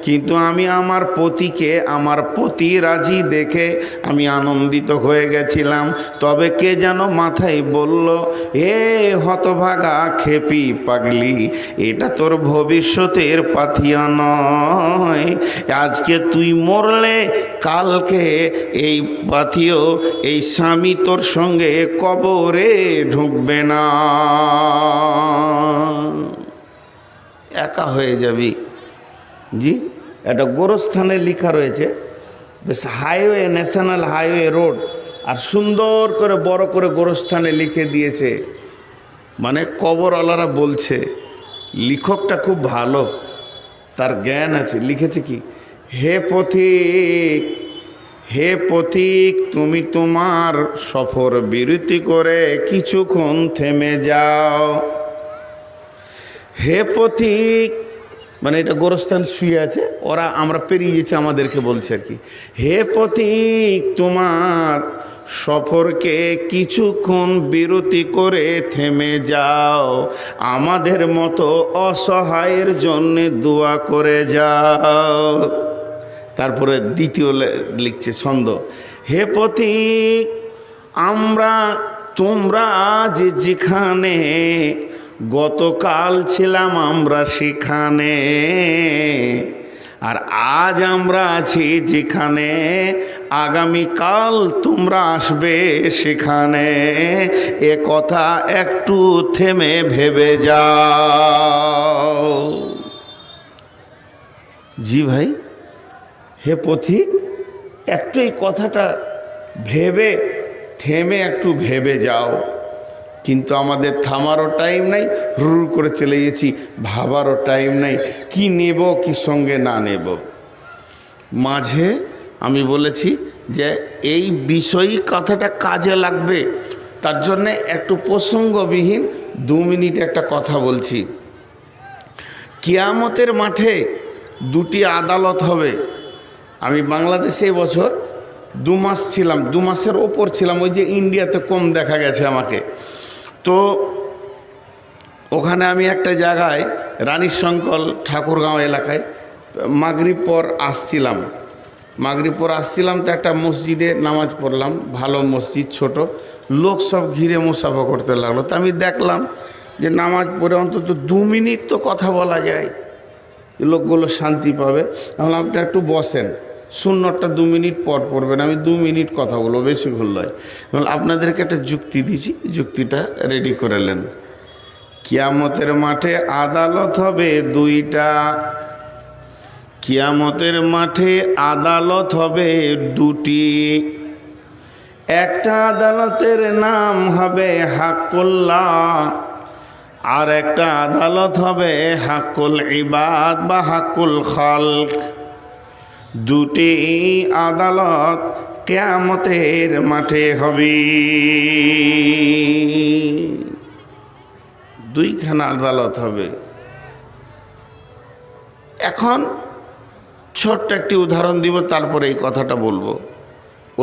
কিন্তু আমি আমার পতিকে, আমার পতি রাজি দেখে আমি আনন্দিত হয়ে গেছিলাম। তবে কে যেন মাথায় বলল, এ হতভাগা খেপি পাগলি, এটা তোর ভবিষ্যতের পাথিয়া নয়। আজকে তুই মরলে কালকে এই পাথিও, এই স্বামী তোর সঙ্গে কবরে ঢুকবে না, একা হয়ে যাবি। জি, এটা গোরস্থানে লেখা রয়েছে, বেশ হাইওয়ে, ন্যাশনাল হাইওয়ে রোড, আর সুন্দর করে বড় করে গোরস্থানে লিখে দিয়েছে। মানে কবরওয়ালারা বলছে, লেখকটা খুব ভালো, তার জ্ঞান আছে। লিখেছে কি, হে পথিক, হে পথিক, তুমি তোমার সফর বিরতি করে কিছুক্ষণ থেমে যাও। হে পথিক, মানে এটা গোরস্থান শুয়ে আছে, ওরা আমরা পেরিয়ে গেছি আমাদেরকে বলছে আর কি। হে পথিক, তোমার সফরকে কিছুক্ষণ বিরতি করে থেমে যাও, আমাদের মতো অসহায়ের জন্য দোয়া করে যাও। তারপরে দ্বিতীয় লিখছে ছন্দ, হে পথিক, তোমরা যে যেখানে গতকাল ছিলাম আমরা সেখানে, আর আজ আমরা আছি যেখানে আগামীকাল তোমরা আসবে সেখানে, এ কথা একটু থেমে ভেবে যাও। জি ভাই, হে পথিক, একটু এই কথাটা থেমে একটু ভেবে যাও। কিন্তু আমাদের থামারও টাইম নাই, হুর করে চলে গেছি, ভাবারও টাইম নাই, কি নেব কি সঙ্গে না নেব। মাঝে আমি বলেছি যে এই বিষয়ই কথাটা কাজে লাগবে, তার জন্যে একটু প্রসঙ্গবিহীন 2 মিনিট একটা কথা বলছি। কিয়ামতের মাঠে 2টি আদালত হবে। আমি বাংলাদেশে এবছর 2 মাস ছিলাম, 2 মাসের ওপর ছিলাম, ওই যে ইন্ডিয়াতে কম দেখা গেছে আমাকে। তো ওখানে আমি একটা জায়গায় রানীর শঙ্কল ঠাকুরগাঁও এলাকায় মাগরিব পর আসছিলাম, তো একটা মসজিদে নামাজ পড়লাম, ভালো মসজিদ, ছোট, লোক সব ঘিরে মুসাফা করতে লাগলো। তো আমি দেখলাম যে নামাজ পড়ে অন্তত 2 মিনিট তো কথা বলা যায়, লোকগুলো শান্তি পাবে। তাহলে আপনি একটু বসেন, সুন্নতটা 2 মিনিট পর পড়বেন, আমি 2 মিনিট কথা বলবো, বেশিক্ষণ নয়। আপনাদেরকে একটা যুক্তি দিচ্ছি, যুক্তিটা রেডি করে নেন। কিয়ামতের মাঠে আদালত হবে 2টা, কিয়ামতের মাঠে আদালত হবে 2টি। একটা আদালতের নাম হবে হাক্কুল্লাহ, আর একটা আদালত হবে হাক্কুল ইবাদ বা হাক্কুল খালক। 2টি আদালত কিয়ামতের মাঠে হবে। 2খানা আদালত হবে। এখন ছোট্ট একটি উদাহরণ দিব, তারপরে এই কথাটা বলবো।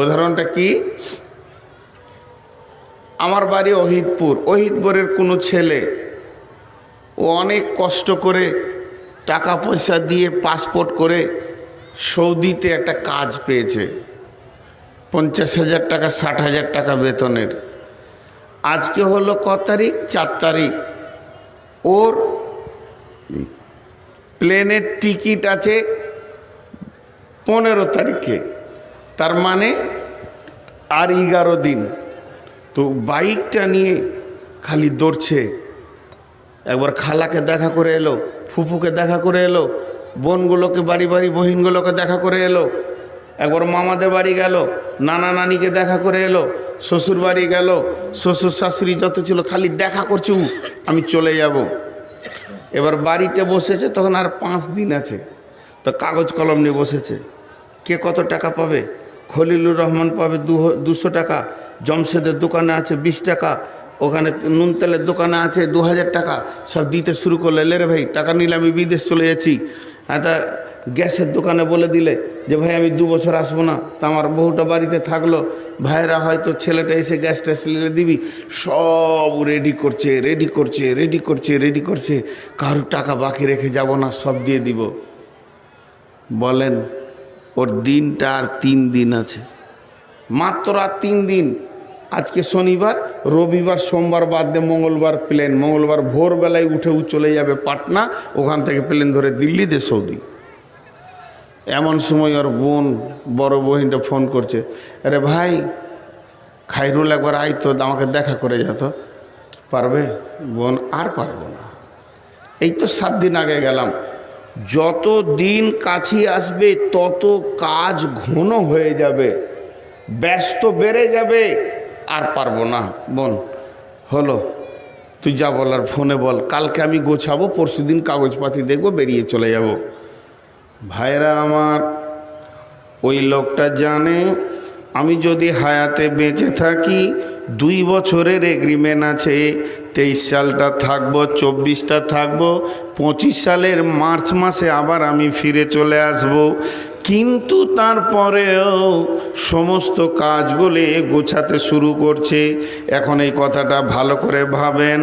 উদাহরণটা কি, আমার বাড়ি অহিদপুরের কোনো ছেলে, ও অনেক কষ্ট করে টাকা পয়সা দিয়ে পাসপোর্ট করে সৌদিতে একটা কাজ পেয়েছে, 50,000 টাকা 60,000 টাকা বেতনের। আজকে হলো ক তারিখ, 4 তারিখ। ওর প্লেনের টিকিট আছে 15 তারিখে, তার মানে আর 11 দিন। তো বাইকটা নিয়ে খালি দৌড়ছে, একবার খালাকে দেখা করে এলো, ফুফুকে দেখা করে এলো, বোনগুলোকে বাড়ি বহিনগুলোকে দেখা করে এলো, একবার মামাদের বাড়ি গেল, নানা নানিকে দেখা করে এলো, শ্বশুর বাড়ি গেল, শ্বশুর শাশুড়ি যত ছিল খালি দেখা করছে, আমি চলে যাব। এবার বাড়িতে বসেছে, তখন আর 5 দিন আছে, তো কাগজ কলম নিয়ে বসেছে। কে কত টাকা পাবে? খলিলুর রহমান পাবে 200 টাকা, জমশেদের দোকানে আছে 20 টাকা, ওখানে নুন তেলের দোকানে আছে 2000 টাকা। সব দিতে শুরু করলে, লে রে ভাই টাকা নিলে আমি বিদেশ চলে যাচ্ছি। হ্যাঁ, তা গ্যাসের দোকানে বলে দিলে যে ভাই আমি 2 বছর আসবো না, তা আমার বহুটা বাড়িতে থাকলো, ভাইরা হয়তো ছেলেটা এসে গ্যাসটা সিলিন্ডার দিবি। সব রেডি করছে, কারোর টাকা বাকি রেখে যাব না, সব দিয়ে দিব। বলেন ওর দিনটা আর 3 দিন আছে, মাত্র আর 3 দিন। আজকে শনিবার, রবিবার, সোমবার বাদ দিয়ে মঙ্গলবার প্লেন। মঙ্গলবার ভোরবেলায় উঠে চলে যাবে পাটনা, ওখান থেকে প্লেন ধরে দিল্লি দিয়ে সৌদি। এমন সময় ওর বোন, বড় বহিনটা ফোন করছে, আরে ভাই খাইরুল একবার আয় তো, আমাকে দেখা করে যেত। পারবে? বোন আর পারবো না, এই তো 7 দিন আগে গেলাম। যত দিন কাছে আসবে তত কাজ ঘন হয়ে যাবে, ব্যস্ত বেড়ে যাবে, আর পারবো না। বোন হলো, তুই যা বলার ফোনে বল, কালকে আমি গোছাবো, পরশু দিন কাগজপাতি দেখবো, বেরিয়ে চলে যাব। ভাইরা আমার, ওই লোকটা জানে আমি যদি হায়াতে বেঁচে থাকি 2 বছরের এগ্রিমেন্ট আছে, 23 সালটা থাকবো, 24টা থাকবো, 25 সালের মার্চ মাসে আবার আমি ফিরে চলে আসব। কিন্তু তারপরেও সমস্ত কাজগুলি গোছাতে শুরু করছে। এখন এই কথাটা ভালো করে ভাবেন,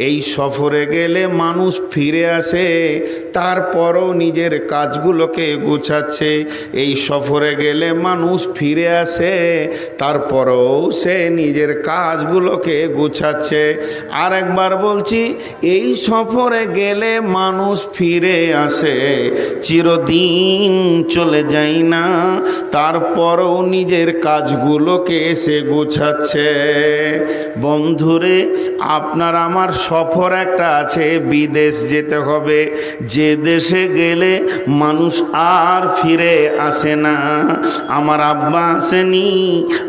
এই সফরে গেলে মানুষ ফিরে আসে, তারপরও নিজের কাজগুলোকে গোছাচ্ছে। এই সফরে গেলে মানুষ ফিরে আসে, তারপরও সে নিজের কাজগুলোকে গোছাচ্ছে। আর একবার বলছি, এই সফরে গেলে মানুষ ফিরে আসে, চিরদিন চলে যায় না, তারপরও নিজের কাজগুলোকে সে গোছাচ্ছে। বন্ধুরে, আপনার আমার সফর একটা আছে, বিদেশ যেতে হবে। যে দেশে গেলে মানুষ আর ফিরে আসে না। আমার আব্বা আসেনি,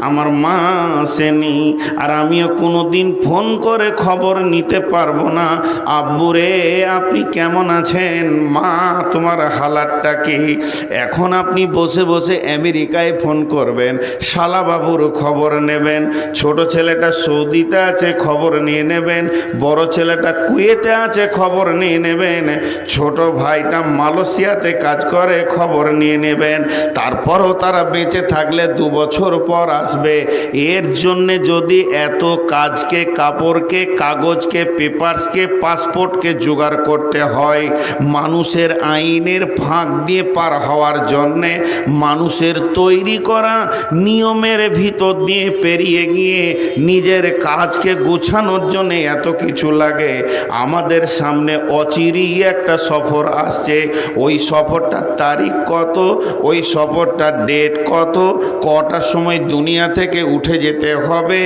আমার মা আসেনি, আর আমিও কোনোদিন ফোন করে খবর নিতে পারবো না, আব্বুরে আপনি কেমন আছেন, মা তোমার হালাতটা কি। এখন আপনি বসে বসে আমেরিকায় ফোন করবেন, শালাবাবুর খবর নেবেন, ছোট ছেলেটা সৌদিতে আছে খবর নিয়ে নেবেন, বড় ছেলেটা কুয়েতে আছে খবর নিয়ে নেবেন, ছোট ভাইটা মালয়েশিয়াতে কাজ করে খবর নিয়ে নেবেন। তারপরও তারা বেঁচে থাকলে 2 বছর পর আসবে। এর জন্যে যদি এত কাজকে, কাপড়কে, কাগজকে, পেপারসকে, পাসপোর্টকে জোগাড় করতে হয়, মানুষের আইনের ফাঁক দিয়ে পার হওয়ার জন্যে, মানুষের তৈরি করা নিয়মের ভিতর দিয়ে পেরিয়ে গিয়ে নিজের কাজকে গোছানোর জন্যে এত কিছু লাগে। আমাদের সামনে অচিরেই একটা সফর আসছে। ওই সফরটার তারিখ কত, ওই সফরটার ডেট কত, কটার সময় দুনিয়া থেকে উঠে যেতে হবে,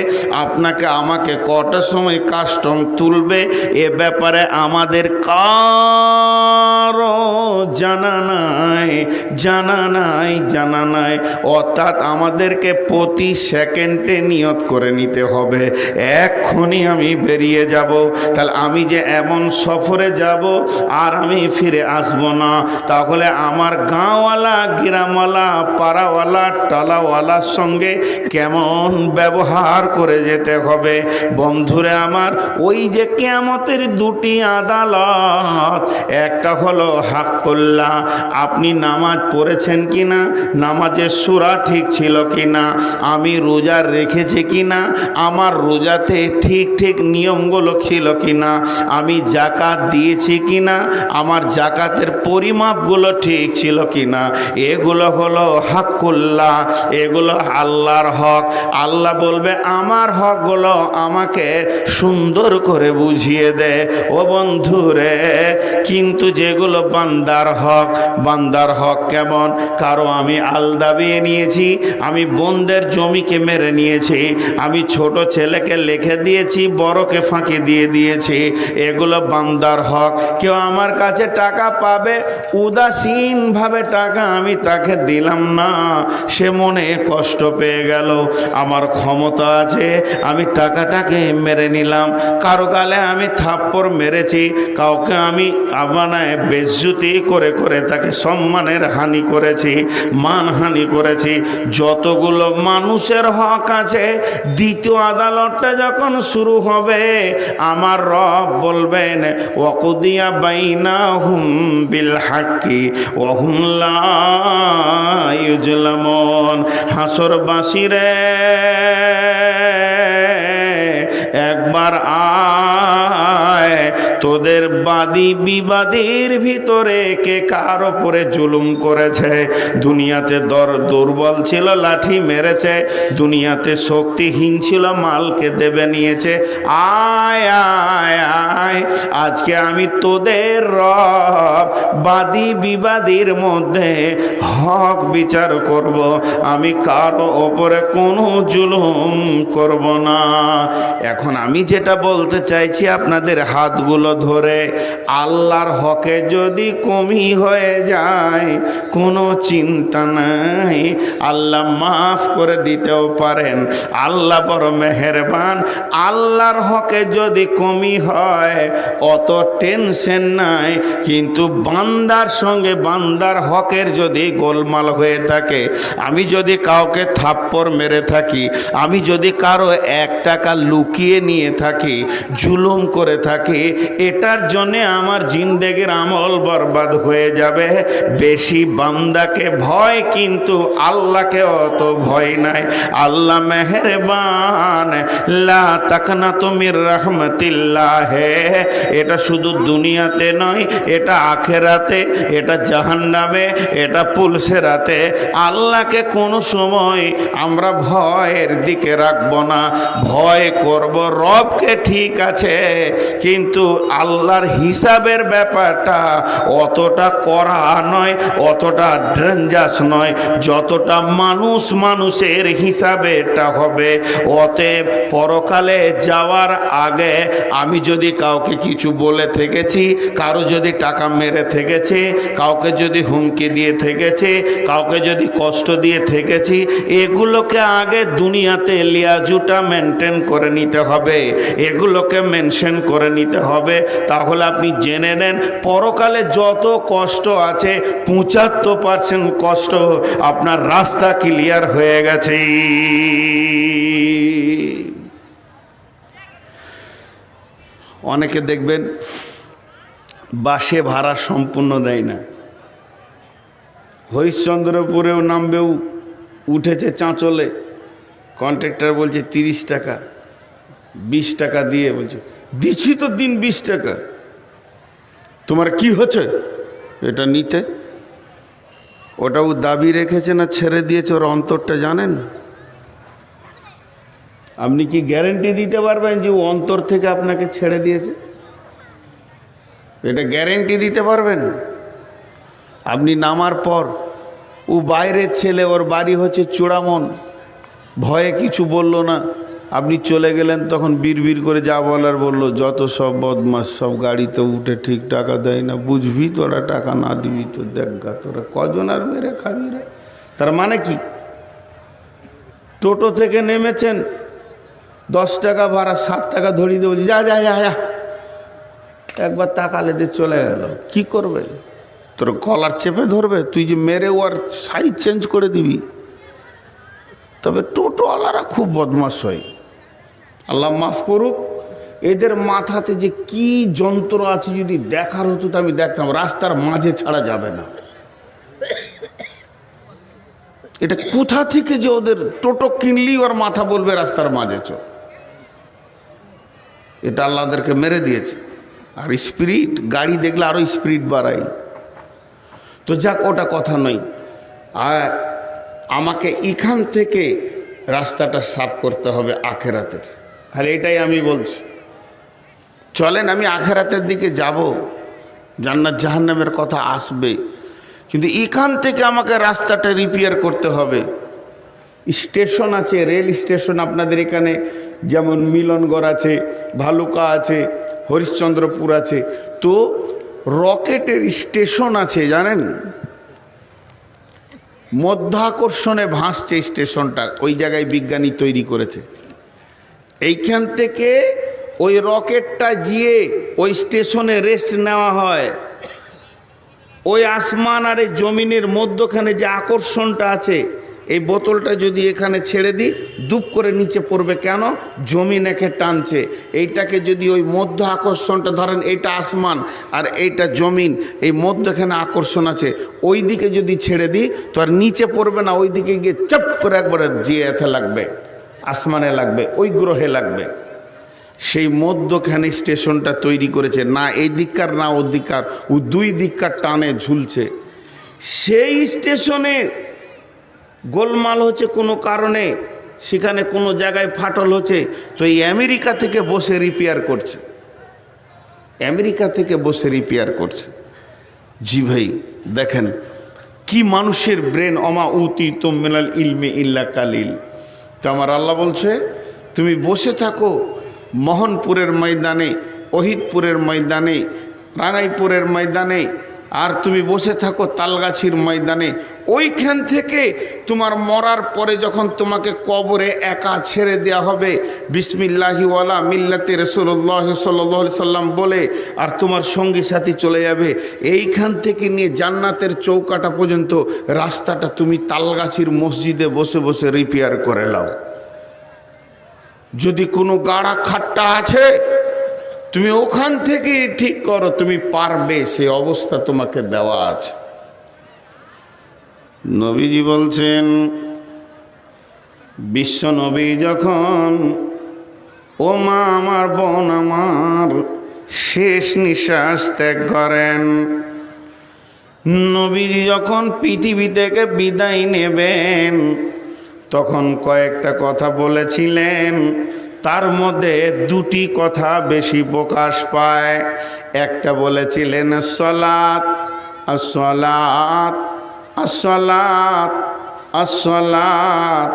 আপনাকে আমাকে কটার সময় কাস্টম তুলবে, এ ব্যাপারে আমাদের কারো জানা নাই, জানা নাই, জানা নাই। অর্থাৎ আমাদেরকে প্রতি সেকেন্ডে নিয়ত করে নিতে হবে, এক্ষুনি আমি বেরিয়ে যাব। তাহলে আমি যে এমন সফরে যাব আর আমি ফিরে আসব না, তাহলে আমার গাঁওয়ালা, গ্রামওয়ালা, পাড়াওয়ালা, টালাওয়ালার সঙ্গে কেমন ব্যবহার করে যেতে হবে। বন্ধুরে আমার, ওই যে কিয়ামতের 2টি আদালত, একটা হলো হাক্কুল্লাহ, আপনি নামাজ পড়েছেন কিনা, নামাজের সূরা ঠিক ছিল কিনা, আমি রোজা রেখেছি কিনা, আমার রোজাতে ঠিক ঠিক নিয়মগুলো ছিল কিনা, আমি জাকাত দিয়েছি কিনা, আমার জাকাতের পরিমাপগুলো ঠিক ছিল কিনা। এগুলো হলো হাক্কুল্লাহ, এগুলো আল্লাহর হক। আল্লাহ বলবে আমার হকগুলো আমাকে সুন্দর করে বুঝিয়ে দে ও বন্ধুরে। কিন্তু যেগুলো বান্দার হক, বান্দার হক কেমন, কারো আমি আল দাবিয়ে নিয়েছি, আমি বোনদের জমিকে মেরে নিয়েছি, আমি ছোট ছেলেকে লিখে দিয়েছি, বড়কে ফাঁকি দিয়ে দিয়েছি, এগুলো বান্দার হক। কেউ আমার কাছে টাকা পাবে, উদাসীনভাবে টাকা আমি তাকে দিলাম না, সে মনে কষ্ট পেয়ে গেল। আমার ক্ষমতা আছে, আমি টাকাটাকে মেরে নিলাম। কারো গালে আমি থাপ্পড় মেরেছি, কাউকে আমি আমানায় বেজ্জতি করে করে তাকে সম্মানের হানি করেছি, মানহানি করেছি। যতগুলো মানুষের হক আছে, দ্বিতীয় আদালতটা যখন শুরু হবে, আমার রব বলবেন ওয়াকুদিয়া বাইনাহুম বিল হাক্কি ওয়া হুম লা ইউজলামুন। হাসরবাসীরে একবার আয়, তোদের বাদী বিবাদের ভিতরে কে কার ওপরে জুলুম করেছে? দুনিয়াতে দুর্বল ছিল, লাঠি মেরেছে। দুনিয়াতে শক্তিহীন ছিল, মালকে দেবে নিয়েছে। আয় আয় আয়, আজকে আমি তোদের রব, বাদী বিবাদীর মধ্যে হক বিচার করব। আমি কারো ওপরে কোনো জুলুম করব না। এখন আমি যেটা বলতে চাইছি, আপনাদের হাতগুলো ধরে, আল্লাহর হকে যদি কমি হয়ে যায় কোনো চিন্তা নাই, আল্লাহ মাফ করে দিতেও পারেন। আল্লাহ বড় মেহেরবান। আল্লাহর হকে যদি কমি হয় অত টেনশন নাই, কিন্তু বান্দার সঙ্গে বান্দার হকের যদি গোলমাল হয়ে থাকে, আমি যদি কাউকে থাপ্পড় মেরে থাকি, আমি যদি কারো 1 টাকা লুকিয়ে নিয়ে থাকি, জুলুম করে থাকি, এটার জন্যে আমার জিন্দেগির আমল বরবাদ হয়ে যাবে। বেশি বান্দাকে ভয়, কিন্তু আল্লাহকে অত ভয় নাই। আল্লাহ মেহেরবান। লা তাকনাতু মির রাহমাতিল্লাহ। এটা শুধু দুনিয়াতে নয়, এটা আখেরাতে, এটা জাহান্নামে, এটা পুলসেরাতে। আল্লাহকে কোনো সময় আমরা ভয়ের দিকে রাখবো না, ভয় করব রবকে, ঠিক আছে, কিন্তু আল্লাহর হিসাবের ব্যাপারটা অতটা করা নয়, অতটা ডেঞ্জারাস নয়, যতটা মানুষের হিসাবে এটা হবে। অতএব পরকালে যাওয়ার আগে আমি যদি কাউকে কিছু বলে থেকেছি, কারো যদি টাকা মেরে থেকেছি, কাউকে যদি হুমকি দিয়ে থেকেছি, কাউকে যদি কষ্ট দিয়ে থেকেছি, এগুলোকে আগে দুনিয়াতে লিয়াজুটা মেনটেন করে নিতে হবে, এগুলোকে মেনশন করে নিতে হবে। তাহলে আপনি জেনে নেন, পরকালে যত কষ্ট আছে 75% কষ্ট আপনার রাস্তা ক্লিয়ার হয়ে গেছে। অনেকে দেখবেন বাসে ভাড়া সম্পূর্ণ দেয় না। হরিশ্চন্দ্রপুরেও নামবেও, উঠেছে চাঁচলে, কন্ট্রাক্টর বলছে 30 টাকা, 20 টাকা দিয়ে বলছে দিচ্ছি তো দিন 20 টাকা, তোমার কি হচ্ছে এটা নিতে? ওটাও দাবি রেখেছে না ছেড়ে দিয়েছে, ওর অন্তরটা জানেন? আপনি কি গ্যারেন্টি দিতে পারবেন যে ও অন্তর থেকে আপনাকে ছেড়ে দিয়েছে? এটা গ্যারেন্টি দিতে পারবেন? আপনি নামার পর, ও বাইরের ছেলে, ওর বাড়ি হচ্ছে চূড়ামন, ভয়ে কিছু বলল না, আপনি চলে গেলেন, তখন বিড়বিড় করে যা বলার বললো, যত সব বদমাস, সব গাড়িতে উঠে ঠিক টাকা দেয় না, বুঝবি তোরা টাকা না দিবি তো দেখগা তোরা কজন আর মেরে খাবি রে। তার মানে কি? টোটো থেকে নেমেছেন, 10 টাকা ভাড়া, 7 টাকা ধরিয়ে দেবো, যা যা যা যা, একবার তাকালে দিয়ে চলে গেল। কি করবে? তোর কলার চেপে ধরবে, তুই যে মেরে ওর সাইড চেঞ্জ করে দিবি। তবে টোটোওয়ালারা খুব বদমাশ হয়, আল্লাহ মাফ করুক। এদের মাথাতে যে কি যন্ত্র আছে, যদি দেখার হতো তো আমি দেখতাম। রাস্তার মাঝে ছাড়া যাবে না। এটা কোথা থেকে যে ওদের টোটো কিনলি ওর মাথা বলবে রাস্তার মাঝে চো, এটা আল্লাহদেরকে মেরে দিয়েছে। আর স্পিরিট, গাড়ি দেখলে আরো স্পিরিট বাড়াই। তো যাক, ওটা কথা নয়। আর আমাকে এখান থেকে রাস্তাটা সাফ করতে হবে আখেরাতের, খালি এটাই আমি বলছি। চলেন আমি আখেরাতের দিকে যাব, জান্নাত জাহান্নামের কথা আসবে, কিন্তু এখান থেকে আমাকে রাস্তাটা রিপেয়ার করতে হবে। স্টেশন আছে, রেল স্টেশন আপনাদের এখানে, যেমন মিলনগড় আছে, ভালুকা আছে, হরিশ্চন্দ্রপুর আছে, তো রকেটের স্টেশন আছে জানেন? মধ্যাকর্ষণে ভাসছে স্টেশনটা, ওই জায়গায় বিজ্ঞানী তৈরি করেছে। এইখান থেকে ওই রকেটটা গিয়ে ওই স্টেশনে রেস্ট নেওয়া হয়। ওই আসমান আর এই জমিনের মধ্যখানে যে আকর্ষণটা আছে, এই বোতলটা যদি এখানে ছেড়ে দিই, দুপ করে নিচে পড়বে। কেন? জমিন একে টানছে। এইটাকে যদি ওই মধ্য আকর্ষণটা ধরেন, এইটা আসমান আর এইটা জমিন, এই মধ্যখানে আকর্ষণ আছে, ওই দিকে যদি ছেড়ে দিই তো আর নিচে পড়বে না, ওই দিকে গিয়ে চাপ করে একবারে যে এতে লাগবে, আসমানে লাগবে, ওই গ্রহে লাগবে। সেই মধ্যখানে স্টেশনটা তৈরি করেছে, না এই দিককার না ওর দিককার, ও দুই দিককার টানে ঝুলছে। সেই স্টেশনে গোলমাল হচ্ছে কোনো কারণে, সেখানে কোনো জায়গায় ফাটল হচ্ছে, তো এই আমেরিকা থেকে বসে রিপেয়ার করছে, আমেরিকা থেকে বসে রিপেয়ার করছে। জি ভাই, দেখেন কি মানুষের ব্রেন। অমা উতি তোমিনাল ইলমে ইল্লা কালিল। তো আমার আল্লাহ বলছে তুমি বসে থাকো মোহনপুরের ময়দানে, ওহিদপুরের ময়দানে, রাঙাইপুরের ময়দানে, আর তুমি বসে থাকো তালগাছির ময়দানে। ওইখান থেকে তোমার মরার পরে যখন তোমাকে কবরে একা ছেড়ে দেওয়া হবে, বিসমিল্লাহি ওয়ালা মিল্লাতে রাসূলুল্লাহ সাল্লাল্লাহু আলাইহি সাল্লাম বলে, আর তোমার সঙ্গী সাথী চলে যাবে, এইখান থেকে নিয়ে জান্নাতের চৌকাটা পর্যন্ত রাস্তাটা তুমি তালগাছির মসজিদে বসে বসে রিপেয়ার করে নাও। যদি কোনো গাড়া খাট্টা আছে তুমি ওখান থেকে ঠিক করো, তুমি পারবে, সে অবস্থা তোমাকে দেওয়া আছে। নবীজি বলছেন, বিশ্ব নবী যখন ও মা আমার বোন আমার শেষ নিঃশ্বাস ত্যাগ করেন, নবীজি যখন পৃথিবী থেকে বিদায় নেবেন, তখন কয়েকটা কথা বলেছিলেন, তার মধ্যে দুটি কথা বেশি প্রকাশ পায়। একটা বলেছিলেন আসসালাত আসসালাত আসসালাত আসসালাত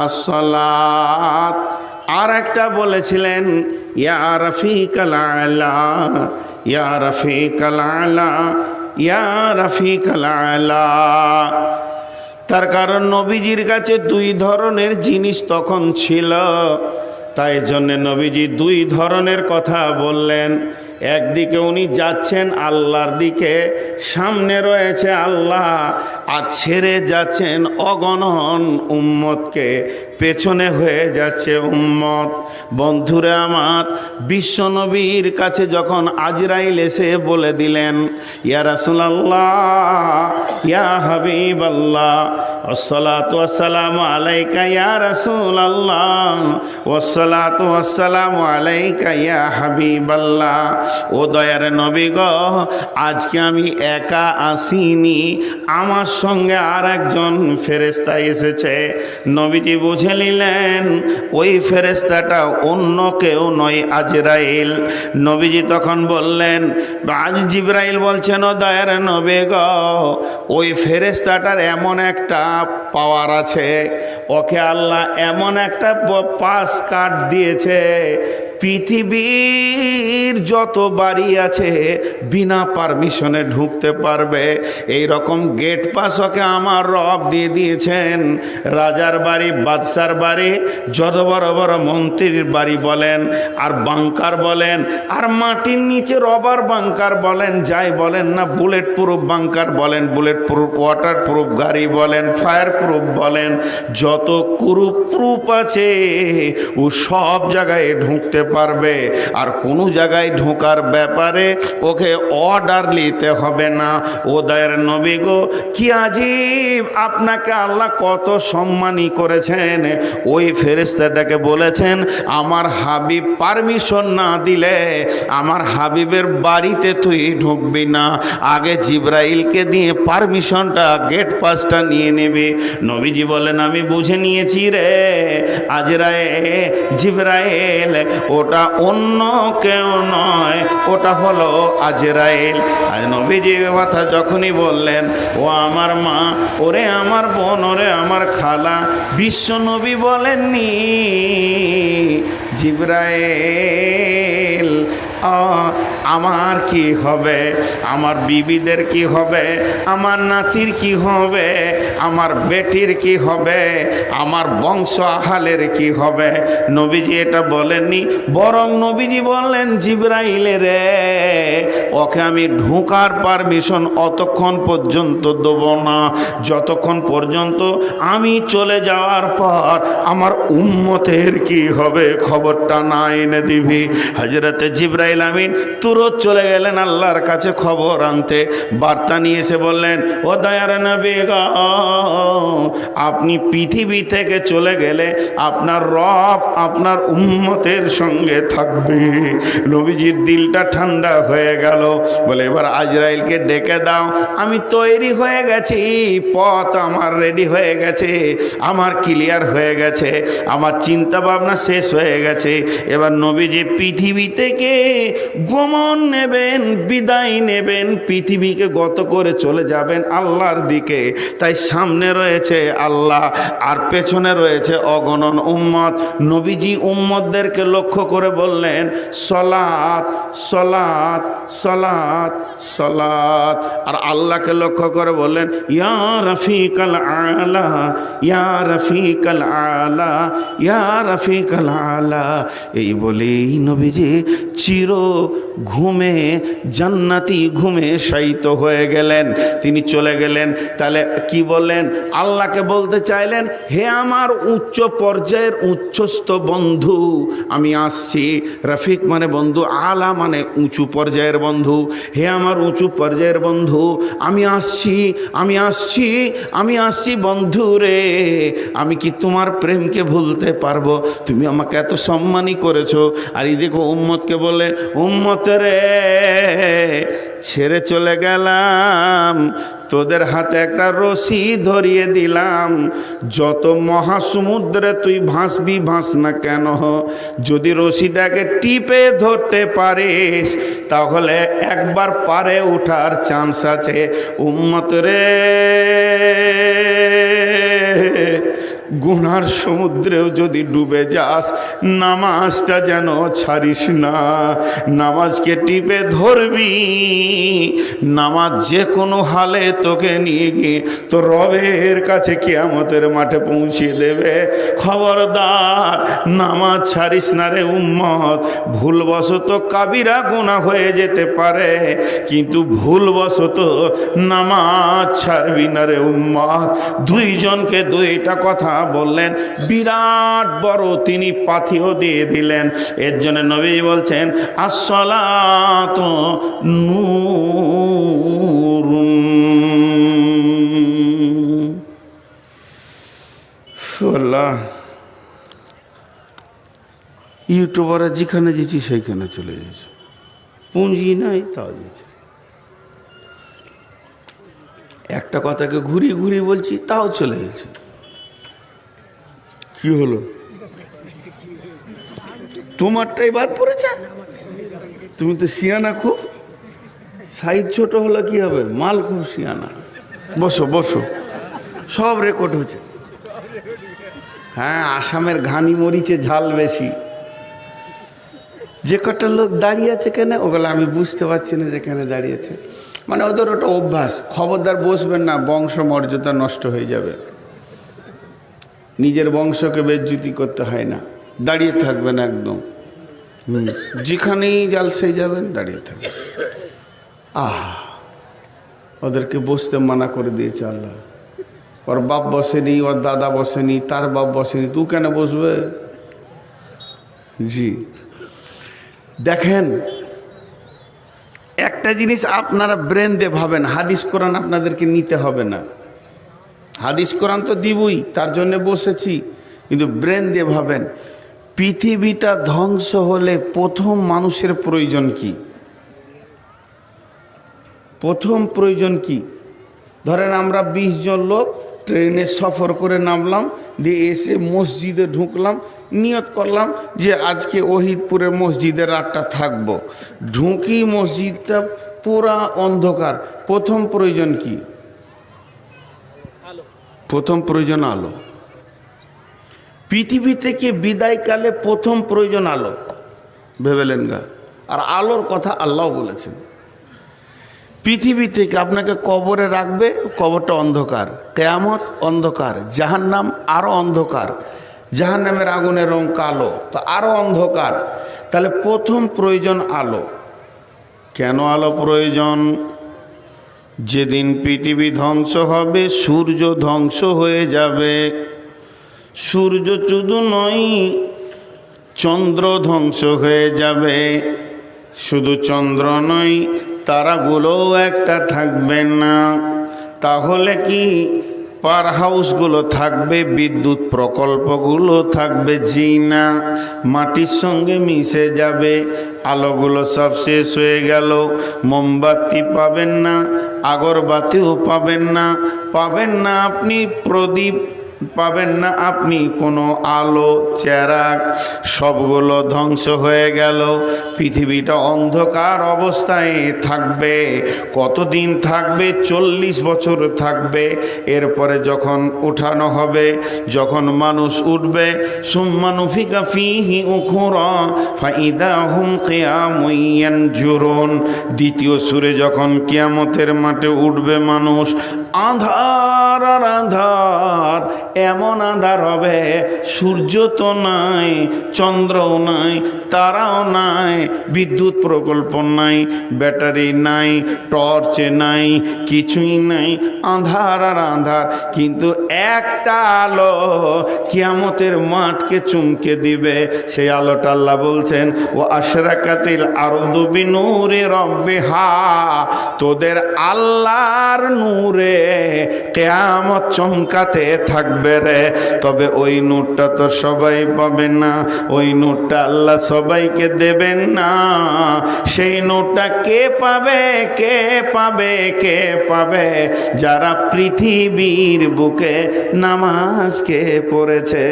আসসালাত, আর একটা বলেছিলেন ইয়া রফিকাল আলা ইয়া রফিকাল আলা ইয়া রফিকাল আলা। তার কারণ নবীজির কাছে দুই ধরনের জিনিস তখন ছিল, তাই জন্য নবীজি দুই ধরনের কথা বললেন। একদিকে উনি যাচ্ছেন আল্লাহর দিকে, সামনে রয়েছে আল্লাহ, আর ছেড়ে যাচ্ছেন অগণন উম্মতকে, পেছনে হয়ে যাচ্ছে উম্মত। বন্ধুরা আমার, বিশ্ব নবীর কাছে যখন আজরাইল এসে বলে দিলেন ইয়া রাসূলুল্লাহ ইয়া হাবিবাল্লাহ আসসালাতু ওয়াসসালামু আলাইকা ইয়া রাসূলুল্লাহ ওয়াসসালাতু ওয়াসসালামু আলাইকা ইয়া হাবিবাল্লাহ, ও দয়ার নবী গো, আজকে আমি একা আসিনি, আমার সঙ্গে আর একজন ফেরেশতা এসেছে। নবীজি বুঝে নিলেন ওই ফেরেশতাটা অন্য কেউ নয়, আজরাইল। নবীজি তখন বললেন, আজ জিবরাইল বলছেন ও দয়ার নবী গো, ওই ফেরেশতাটার এমন একটা পাওয়ার আছে, ওকে আল্লাহ এমন একটা পাস কার্ড দিয়েছে, পৃথিবীর যত বাড়ি আছে বিনা পারমিশনে ঢুকতে পারবে, এই রকম গেট পাস ওকে আমার রব দিয়ে দিয়েছেন। রাজার বাড়ি, বাদশার বাড়ি, যত বড় বড় মন্ত্রীর বাড়ি বলেন, আর বাংকার বলেন, আর মাটির নিচে রবার বাংকার বলেন, যাই বলেন না, বুলেট প্রুফ বাংকার বলেন, বুলেট প্রুফ, ওয়াটার প্রুফ গাড়ি বলেন, ফায়ার প্রুফ বলেন, যত প্রুফ আছে ও সব জায়গায় ঢুকতে পারবে। আর কোনো জায়গায় ঢোকার ব্যাপারে ওকে অর্ডার নিতে হবে না। ও দয়ার নবী গো, কি আজীব, আপনাকে আল্লাহ কত সম্মানী করেছেন। ওই ফেরেশতাটাকে বলেছেন আমার হাবিব পারমিশন না দিলে আমার হাবিবের বাড়িতে তুই ঢুকবি না, আগে জিবরাইলকে দিয়ে পারমিশনটা, গেট পাসটা নিয়ে নেবে। নবীজি বলেন আমি বুঝে নিয়েছি রে আজরাইল, জিবরাইল ওটা অন্য কেউ নয়, ওটা হলো আজরাইল। আজ নবীজির কথা যখনই বললেন, ও আমার মা, ওরে আমার বোন, ওরে আমার খালা, বিশ্ব নবী বলেননি জিবরাইল আমার কি হবে, আমার বিবিদের কি হবে, আমার নাতির কি হবে, আমার বেটির কি হবে, আমার বংশ আহালের কি হবে। নবীজি এটা বলেননি, বরং নবীজি বললেন জিবরাইলে রে, ওকে আমি ঢোকার পারমিশন অতক্ষণ পর্যন্ত দেব না যতক্ষণ পর্যন্ত আমি চলে যাওয়ার পর আমার উম্মতের কি হবে খবরটা না এনে দিবি। হযরতে জিবরাইল আমিন তুরত চলে গেলেন আল্লাহর কাছে খবর আনতে। বার্তা নিয়ে এসে বললেন, ও দয়ার নবী গো, আপনি পৃথিবী থেকে চলে গেলে আপনার রব আপনার উম্মতের সঙ্গে থাকবে। নবীজির দিলটা ঠান্ডা হয়ে গেল, বলে এবার আজরাইলকে ডেকে দাও, আমি তৈরি হয়ে গেছি, পথ আমার রেডি হয়ে গেছে, আমার ক্লিয়ার হয়ে গেছে, আমার চিন্তা ভাবনা শেষ হয়ে গেছে। এবার নবীজি পৃথিবী থেকে গমন নেবেন, বিদায় নেবেন, পৃথিবীকে গত করে চলে যাবেন আল্লাহর দিকে। তাই সামনে রয়েছে আল্লাহ আর পেছনে রয়েছে অগণন উম্মত। নবীজি উম্মতদেরকে লক্ষ্য করে বললেন, সলাত সলাত সলাত সলাত। আর আল্লাহকে লক্ষ্য করে বললেন, ইয়া রফিকাল আলা, ইয়া রফিকাল আলা, ইয়া রফিকাল আলা। এই বলেই নবীজি চির ঘুমে, জান্নাতি ঘুমে শায়িত হয়ে গেলেন, তিনি চলে গেলেন। তাহলে কি বললেন? আল্লাহকে বলতে চাইলেন, হে আমার উচ্চ পর্যায়ের উচ্চস্থ বন্ধু, আমি আসছি। রফিক মানে বন্ধু, আলা মানে উঁচু পর্যায়ের বন্ধু। হে আমার উঁচু পর্যায়ের বন্ধু, আমি আসছি, আমি আসছি, আমি আসছি বন্ধু রে। আমি কি তোমার প্রেমকে ভুলতে পারবো? তুমি আমাকে এত সম্মানই করেছো। আর এই দেখো উম্মতকে বলে, উম্মত রে, ছেড়ে চলে গেলাম, তোদের হাতে একটা রশি ধরিয়ে দিলাম। যত মহাসমুদ্রে তুই ভাসবি ভাস না কেন, যদি রশিটাকে টিপে ধরতে পারিস তাহলে একবার পারে ওঠার চান্স আছে। উম্মত রে, গুনার সমুদ্রেও যদি ডুবে যাস, নামাজটা যেন ছাড়িস না। নামাজকে টিপে ধরবি, নামাজ যে কোনো হালে তোকে নিয়ে গিয়ে তো রবের কাছে কিয়ামতের মাঠে পৌঁছিয়ে দেবে। খবরদার নামাজ ছাড়িস না রে উম্মত। ভুলবশত কাবিরা গুনাহ হয়ে যেতে পারে, কিন্তু ভুলবশত নামাজ ছাড়বি না রে উম্মত। দুইজনকে দুইটা কথা বললেন, বিরাট বড় তিনি পাথিও দিয়ে দিলেন। এর জন্য নবী বলছেন, আসসালাতু নূরুন। আল্লাহ, ইউটিউবাররা যেখানে যেছি সেইখানে চলে গেছে, পুঁজি নাই তাও যেছে। একটা কথাকে ঘুরিয়ে ঘুরিয়ে বলছি তাও চলে গেছে। কি হলো? তোমারটাই বাদ পড়েছে। তুমি তো শিয়ানা খুব, সাইজ ছোট হলো কি হবে, মাল খুব শিয়ানা। বসো বসো, সব রেকর্ড হচ্ছে। হ্যাঁ, আসামের ঘানি মরিচে ঝাল বেশি। যে কটা লোক দাঁড়িয়ে আছে কেন, ওগুলো আমি বুঝতে পারছি না যেখানে দাঁড়িয়েছে, মানে ওদের ওটা অভ্যাস। খবরদার বসবেন না, বংশ মর্যাদা নষ্ট হয়ে যাবে। নিজের বংশকে বেজ্জুতি করতে হয় না, দাঁড়িয়ে থাকবেন একদম। যেখানেই জালসাই যাবেন দাঁড়িয়ে থাকবেন। ওদেরকে বসতে মানা করে দিয়েছে আল্লাহ। ওর বাপ বসেনি, ওর দাদা বসেনি, তার বাপ বসেনি, তুই কেন বসবে? জি, দেখেন একটা জিনিস আপনারা ব্রেন দিয়ে ভাবেন, হাদিস কোরআন আপনাদেরকে নিতে হবে না। হাদিস কোরআন তো দিবই, তার জন্য বসেছি, কিন্তু ব্রেন দিয়ে ভাবেন, পৃথিবীটা ধ্বংস হলে প্রথম মানুষের প্রয়োজন কি? প্রথম প্রয়োজন কি? ধরেন আমরা 20 জন লোক ট্রেনে সফর করে নামলাম, দিয়ে এসে মসজিদে ঢুকলাম, নিয়ত করলাম যে আজকে ওহিদপুরে মসজিদে রাতটা থাকবো। ঢুকি, মসজিদটা পুরা অন্ধকার। প্রথম প্রয়োজন কি? প্রথম প্রয়োজন আলো। পৃথিবী থেকে বিদায়কালে প্রথম প্রয়োজন আলো, ভেবেলেন গা? আর আলোর কথা আল্লাহ বলেছেন। পৃথিবী থেকে আপনাকে কবরে রাখবে, কবরটা অন্ধকার, কিয়ামত অন্ধকার, জাহান্নাম আরও অন্ধকার, জাহান্নামের আগুনের রং কালো, তো আরও অন্ধকার। তাহলে প্রথম প্রয়োজন আলো। কেন আলো প্রয়োজন? যেদিন পৃথিবী ধ্বংস হবে, সূর্য ধ্বংস হয়ে যাবে। সূর্য শুধু নয়, চন্দ্র ধ্বংস হয়ে যাবে। শুধু চন্দ্র নয়, তারাগুলোও একটা থাকবে না। তাহলে কি পাওয়ার হাউসগুলো থাকবে, বিদ্যুৎ প্রকল্পগুলো থাকবে, জি না, মাটির সঙ্গে মিশে যাবে। আলোগুলো সব শেষ হয়ে গেল, মোমবাতি পাবেন না, আগরবাতিও পাবেন না, পাবেন না আপনি প্রদীপ, পাবেন না আপনি কোনো আলো চেরাগ, সবগুলো ধ্বংস হয়ে গেল। পৃথিবীটা অন্ধকার অবস্থায় থাকবে। কতদিন থাকবে? 40 বছর থাকবে। এরপরে যখন উঠানো হবে, যখন মানুষ উঠবে, সুম্মা নুফিকা ফীহি উখরা ফাইদা হুম কিয়ামুন ইয়ানজুরুন। দ্বিতীয় সূরে যখন কিয়ামতের মাঠে উঠবে মানুষ, আঁধার আর আঁধার, এমন আঁধার হবে সূর্য তো নাই, চন্দ্রও নাই, তারাও নাই, বিদ্যুৎ প্রকল্প নাই, ব্যাটারি নাই, টর্চ নাই, কিছুই নাই, আঁধার আর আঁধার। কিন্তু একটা আলো কিয়ামতের মাঠকে চুমকে দিবে। সেই আলোটা আল্লাহ বলছেন, ও আশরাকাতিল আরদু বিনূরি রাব্বিহা, তোদের আল্লাহর নূরে কিয়ামত চমকাতে থাকবে রে। তবে ওই নূরটা তো সবাই পাবে না, ওই নূরটা আল্লাহ সবাইকে দেবেন না। সেই নূরটা কে পাবে? কে পাবে? কে পাবে? যারা পৃথিবীর বুকে নামাজকে পড়েছে।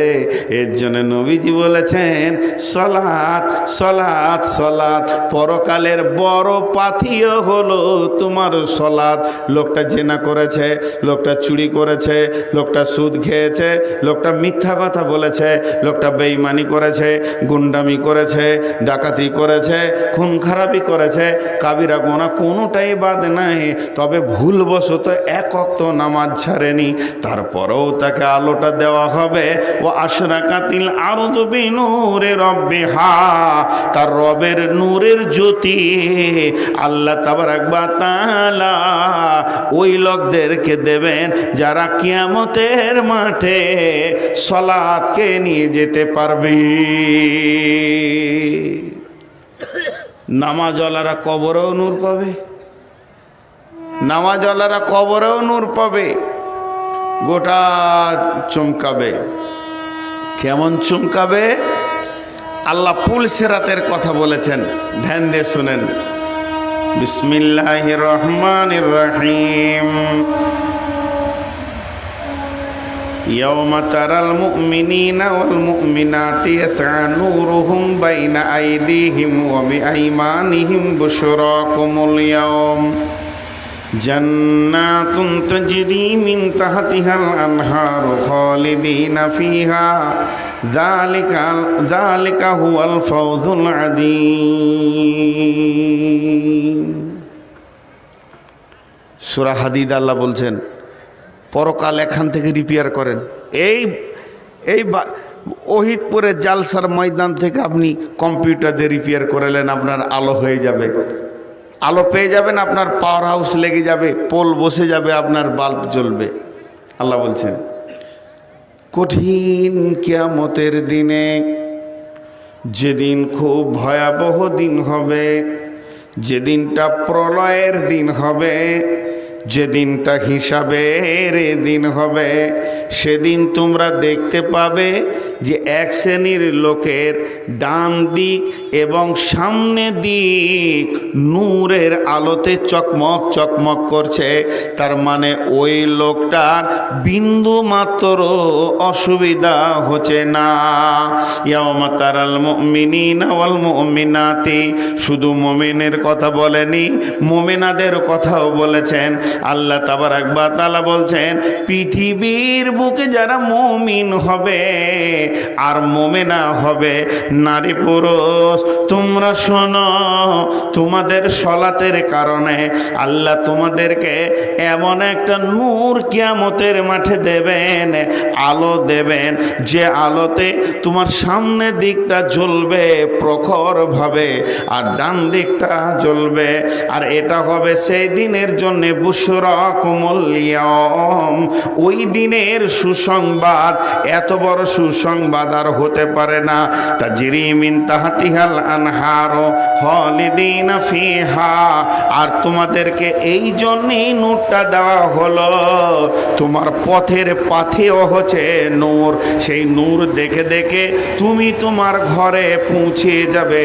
এর জন্য নবীজি বলেছেন, সলাত সলাত সলাত। পরকালের বড় পাথিও হলো তোমার সলাত। লোকটা জেনা করেছে, লোকটা চুরি করেছে, লোকটা সুদ খেয়েছে, লোকটা মিথ্যা কথা বলেছে, লোকটা বেঈমানি করেছে, গুন্ডামি করেছে, ডাকাতি করেছে, খুন খারাপি করেছে, কাবিরা গোনা কোনোটাই বাদ নাই। তবে ভুলবশত এক ওয়াক্ত নামাজ ছাড়েনি, তারপরেও তাকে আলোটা দেওয়া হবে। ও আশরাকাতিল আরদু বিনূরি রাব্বিহা, তার রবের নূরের জ্যোতি আল্লাহ তাবারাক ওয়া তাআলা ওই লোকদেরকে দেবেন যারা কিয়ামতের মাঠে সলাতকে নিয়ে যেতে পারবে। নামাজওয়ালারা কবরেও নূর পাবে, নামাজওয়ালারা কবরেও নূর পাবে, গোটা চমকাবে। কেমন চমকাবে? আল্লাহ পুল সিরাতের কথা বলেছেন, ধ্যান দিয়ে শুনেন। বিসমিল্লাহির রহমানির রহিম। ইয়াওমা তারাল মুমিনিনা ওয়াল মুমিনাতি ইয়াসআ নূরুহুম বাইনা আইদিহিম ওয়া বিআইমানিহিম বুশরাকুমুল ইয়াওম জান্নাতুন তাজরি মিন তাহতিহাল আনহারু খালিদিনা ফিহা যালিকা হুয়াল ফাওজুল আযীম। সূরা হাদিদ আল্লাহ বলছেন, পরকাল এখান থেকে রিপেয়ার করেন। এই ওহিদপুরের জালসার ময়দান থেকে আপনি কম্পিউটার দিয়ে রিপেয়ার করালেন, আপনার আলো হয়ে যাবে, আলো পেয়ে যাবেন, আপনার পাওয়ার হাউস লেগে যাবে, পোল বসে যাবে, আপনার বাল্ব জ্বলবে। আল্লাহ বলছেন, কঠিন কিয়ামতের দিনে, যেদিন খুব ভয়াবহ দিন হবে, যেদিনটা প্রলয়ের দিন হবে, যেদিনটা হিসাবের দিন হবে, সেদিন তোমরা দেখতে পাবে যে এক শ্রেণীর লোকের ডান দিক এবং সামনে দিক নূরের আলোতে চকমক চকমক করছে। তার মানে ওই লোকটার বিন্দু মাত্র অসুবিধা হচ্ছে না। ইয়াওমা তারাল মুমিনিনা ওয়াল মুমিনাতি, শুধু মুমিনের কথা বলেনি, মুমিনাদের কথাও বলেছেন। আল্লাহ তাবারাক ওয়া তাআলা বলছেন, পৃথিবীর বুকে যারা মুমিন হবে আর মুমিনা হবে, নারী পুরুষ, তোমরা শোনো, তোমাদের সলাতের কারণে আল্লাহ তোমাদেরকে এমন একটা নূর কিয়ামতের মাঠে দেবেন, আলো দেবেন, যে আলোতে তোমার সামনে দিকটা জ্বলবে প্রখরভাবে আর ডান দিকটা জ্বলবে। আর এটা হবে সেই দিনের জন্যে বুশরাকুমুল ইয়াওম, ওই দিনের সুসংবাদ, এত বড় সুসংবাদ আর হতে পারে না। তাজরি মিন তাহতিহাল আনহার খালিদিনা ফিহা, আর তোমাদেরকে এই জন্যই নূরটা দেওয়া হলো, তোমার পথের পাথেও হচ্ছে নূর, সেই নূর দেখে দেখে তুমি তোমার ঘরে পৌঁছে যাবে,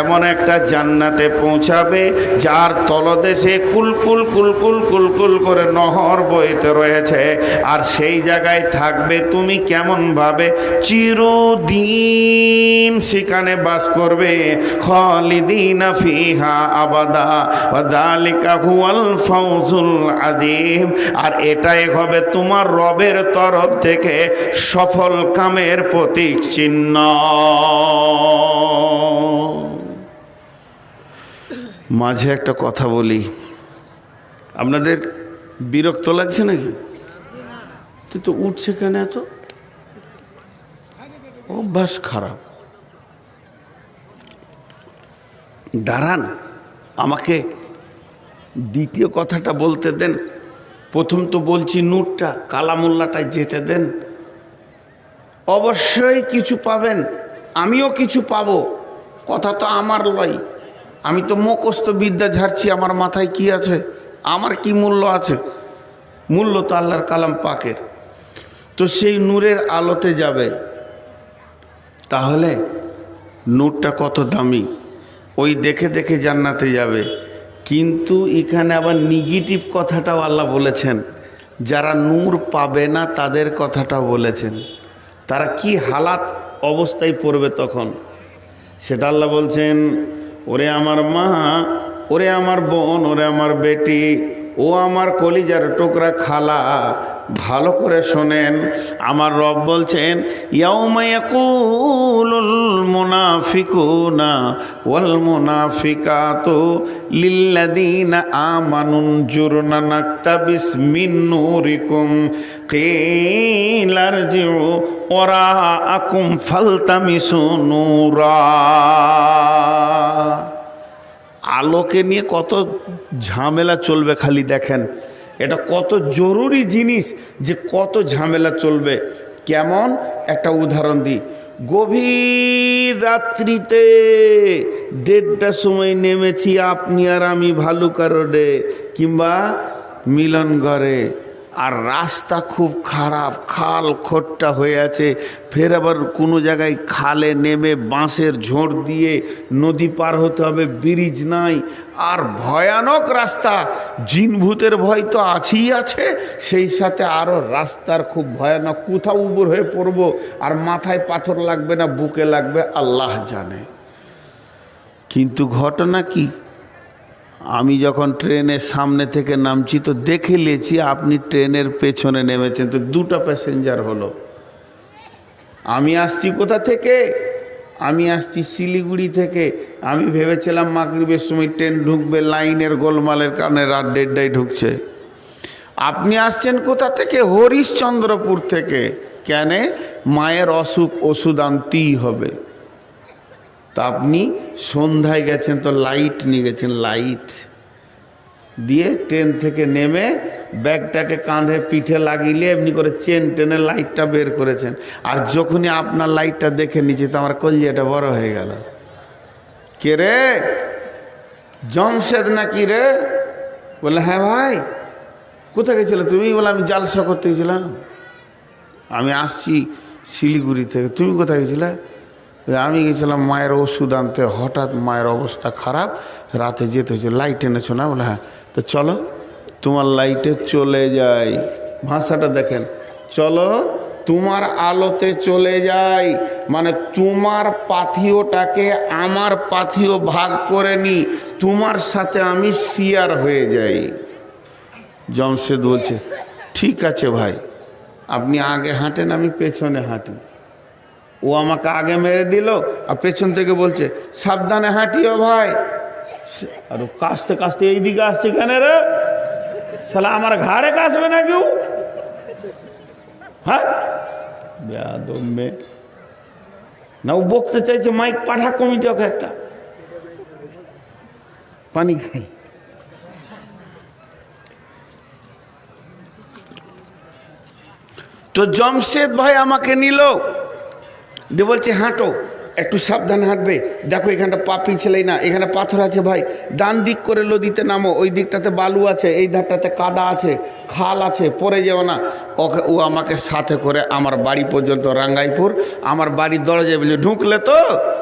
এমন একটা জান্নাতে পৌঁছাবে যার তলদেশে কুলকুল কুলকুল কুলকুল করে নহর বইতে রয়েছে, আর সেই জায়গায় থাকবে তুমি কেমন ভাবে, চিরদিন সেখানে বাস করবে, খালিদিনা ফিহা আবাদা ওয়া যালিকা হুয়াল ফাওজুল আযীম, আর এটাই হবে তোমার রবের তরফ থেকে সফল কামের প্রতীক চিহ্ন। মাঝে একটা কথা বলি, আপনাদের বিরক্ত লাগছে নাকি? তো উঠছে কেন এত? অভ্যাস খারাপ। দাঁড়ান, আমাকে দ্বিতীয় কথাটা বলতে দেন। প্রথম তো বলছি নূরটা, কালামুল্লাটায় যেতে দেন। অবশ্যই কিছু পাবেন, আমিও কিছু পাবো, কথা তো আমার লয়। আমি তো মুখস্থ বিদ্যা ঝাড়ছি, আমার মাথায় কি আছে, আমার কি মূল্য আছে? মূল্য তো আল্লাহর কালাম পাকের। তো সেই নূরের আলোতে যাবে, তাহলে নূরটা কত দামি, ওই দেখে দেখে জান্নাতে যাবে। কিন্তু এখানে আবার নেগেটিভ কথাটাও আল্লাহ বলেছেন, যারা নূর পাবে না তাদের কথাটাও বলেছেন, তারা কি হালাত অবস্থায় পড়বে তখন, সেটা আল্লাহ বলছেন। ওরে আমার মা, ওরে আমার বোন, ওরে আমার বেটি, ও আমার কলিজার টুকরা খালা, ভালো করে শোনেন। আমার রব বলছেন, ইয়াউমা ইয়াকুলুল মুনাফিকুনা ওয়াল মুনাফিকাতু লিল্লাযীনা আমানু জুরনা নাকতাবিস মিন নূরিকুম কিলা ইরজিউ ওরাআকুম ফালতামিসু নূরা। আলোকে নিয়ে কত ঝামেলা চলবে, খালি দেখেন এটা কত জরুরি জিনিস, যে কত ঝামেলা চলবে। কেমন একটা উদাহরণ দিই, গভীর রাত্রিতে 1:30টার সময় নেমেছি আপনি আর আমি ভালুকা রোডে কিংবা মিলনগড়ে, আর রাস্তা খুব খারাপ, খাল খোট্টা হয়ে আছে, ফের আবার কোনো জায়গায় খালে নেমে বাঁশের ঝোড় দিয়ে নদী পার হতে হবে, ব্রিজ নাই, আর ভয়ানক রাস্তা, জিন ভূতের ভয় তো আছেই আছে, সেই সাথে আরও রাস্তার খুব ভয়ানক, কোথাও উবুর হয়ে পড়বো, আর মাথায় পাথর লাগবে না বুকে লাগবে আল্লাহ জানে। কিন্তু ঘটনা কি, আমি যখন ট্রেনের সামনে থেকে নামছি তো দেখে নিয়েছি আপনি ট্রেনের পেছনে নেমেছেন, তো 2টা প্যাসেঞ্জার হলো। আমি আসছি কোথা থেকে, আমি আসছি শিলিগুড়ি থেকে। আমি ভেবেছিলাম মাগরিবের সময় ট্রেন ঢুকবে, লাইনের গোলমালের কারণে রাত 1:30টায় ঢুকছে। আপনি আসছেন কোথা থেকে, হরিশ্চন্দ্রপুর থেকে। কেন? মায়ের অসুখ, ওষুধ আনতেই হবে। তা আপনি সন্ধ্যায় গেছেন তো লাইট নিয়ে গেছেন, লাইট দিয়ে ট্রেন থেকে নেমে ব্যাগটাকে কাঁধে পিঠে লাগিয়ে এমনি করে চেন টেনে লাইটটা বের করেছেন। আর যখনই আপনার লাইটটা দেখে নিচে তো আমার কলিজাটা বড় হয়ে গেল। কে রে, জমশেদ নাকি রে? বলে হ্যাঁ ভাই। কোথায় গেছিলে তুমি? বলে আমি জালসা করতে গেছিলাম, আমি আসছি শিলিগুড়ি থেকে। তুমি কোথায় গেছিলে? আমি গেছিলাম মায়ের ওষুধ আনতে, হঠাৎ মায়ের অবস্থা খারাপ, রাতে যেতে হয়েছে। লাইট এনেছো না? বলে হ্যাঁ। তো চলো তোমার লাইটে চলে যাই। ভাষাটা দেখেন, চলো তোমার আলোতে চলে যাই, মানে তোমার পাথিওটাকে আমার পাথিও ভাগ করে নি, তোমার সাথে আমি শেয়ার হয়ে যাই। জমশেদ বলছে ঠিক আছে ভাই, আপনি আগে হাঁটেন, আমি পেছনে হাঁটি। ও আমাকে আগে মেরে দিল, আর পেছন থেকে বলছে সাবধানে হাঁটিও ভাই। আর ও কাশতে কাশতে এইদিকে আসছে কেন রে? শালা আমার ঘাড়ে কাশবে না কেউ? হ্যাঁ বেয়াদব মেয়ে। না ও বকতে চাইছে, মাইক পাঠা কমিটি ওকে একটা। পানি খাই। তো জমশেদ ভাই আমাকে নিল, দিয়ে বলছে হাঁটো, একটু সাবধানে হাঁটবে, দেখো এখানটা পা পিছলেই না, এখানে পাথর আছে ভাই, ডান দিক করে নদীতে নামো, ওই দিকটাতে বালু আছে, এই ধারটাতে কাদা আছে, খাল আছে, পড়ে যেও না। ওকে, ও আমাকে সাথে করে আমার বাড়ি পর্যন্ত, রাঙ্গাইপুর আমার বাড়ির দরজায় বলে ঢুকলে তো,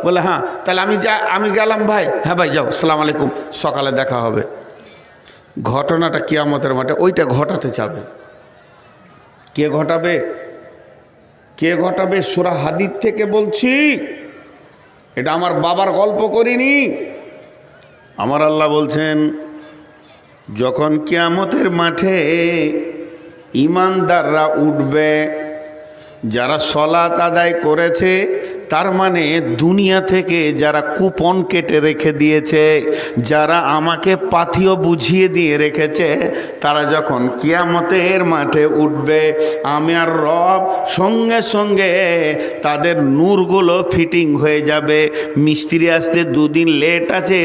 বলে হ্যাঁ, তাহলে আমি গেলাম ভাই। হ্যাঁ ভাই যাও, সালাম আলাইকুম, সকালে দেখা হবে। ঘটনাটা কিয়ামতের মাঠে ওইটা ঘটাতে চাবে। কে ঘটাবে? কে ঘটাবে? সূরা হাদীদ থেকে বলছি, এটা আমার বাবার গল্প করিনি। আমার আল্লাহ বলছেন, যখন কিয়ামতের মাঠে ঈমানদাররা উঠবে, যারা সলাত আদায় করেছে, তার মানে দুনিয়া থেকে যারা কুপন কেটে রেখে দিয়েছে, যারা আমাকে পাথিও বুঝিয়ে দিয়ে রেখেছে, তারা যখন কিয়ামতের মাঠে উঠবে, আমি আর রব সঙ্গে সঙ্গে তাদের নূরগুলো ফিটিং হয়ে যাবে। মিস্ত্রি আসতে দুদিন লেট আছে,